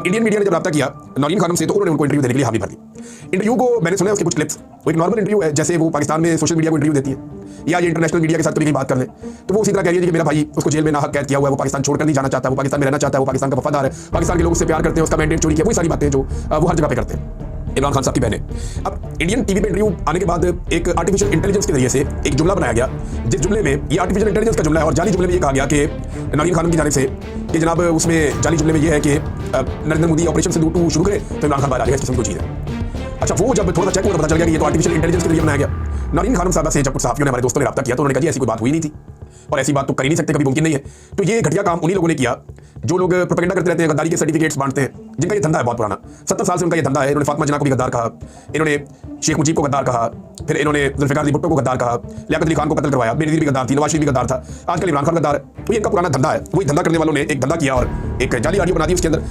Indian media ने जब रब्ता किया नौरीन खानम से तो उन्होंने उनको इंटरव्यू देने के लिए हामी भर दी। इंटरव्यू को मैंने सुना है उसके कुछ क्लिप्स, वो एक नॉर्मल इंटरव्यू है जैसे वो पाकिस्तान में सोशल मीडिया को इंटरव्यू देती है या ये इंटरनेशनल मीडिया के साथ कभी कहीं बात कर ले तो वो उसी तरह कह रही है कि मेरा भाई उसको जेल में नाहक कैद किया हुआ है, वो पाकिस्तान छोड़कर नहीं जाना चाहता, वो पाकिस्तान में रहना चाहता है, वो पाकिस्तान का वफादार है, पाकिस्तान के लोग उससे प्यार करते हैं, उसका मैंडेट चोरी किया, वही सारी बातें जो वो हर जगह पे करते हैं। इमरान खान साहब की बहन है। अब इंडियन टीवी पे इंटरव्यू आने के बाद एक आर्टिफिशियल इंटेलिजेंस के जरिए से एक जुमला बनाया गया, जिस जुमले में ये आर्टिफिशियल इंटेलिजेंस का जुमला है और जाली जुमले में ये कहा गया कि नौरीन खानम की जानिब से कि जनाब उसमें जाली जुमले में ये है कि नरेंद्र मोदी ऑपरेशन सिंदूर 2 शुरू करे तो इमरान खान बाहर आ जाएगा, इस किस्म की चीज़ है। अच्छा, वो जब थोड़ा सा चेक हुआ तो पता चल गया कि ये तो आर्टिफिशियल इंटेलिजेंस के जरिए बनाया गया। नौरीन खानम साहब से जब कुछ सहाफियों ने हमारे दोस्तों ने रब्ता किया तो उन्होंने कहा जी ऐसी कोई बात हुई नहीं थी और ऐसी बात तो कर ही नहीं सकते, कभी मुमकिन नहीं है। तो ये घटिया काम उन्हीं लोगों ने किया जो लोग प्रोपेगेंडा करते रहते हैं, गद्दारी के सर्टिफिकेट्स बांटते हैं, जिनका ये धंधा है बहुत पुराना, 70 साल से उनका ये धंधा है। इन्होंने फातिमा जना को भी गद्दार कहा, इन्होंने शेख मुजीब को गद्दार कहा, फिर इन्होंने जुल्फिकार अली भुट्टो को गद्दार कहा, लियाकत अली खान को कत्ल करवाया, बेनजीर भी गद्दार थी, नवाज शरीफ भी गद्दार था, आजकल इमरान खान गद्दार है। तो ये इनका पुराना धंधा है। वही धंधा करने वालों ने एक धंधा किया और एक जाली ऑडियो बना दी उसके अंदर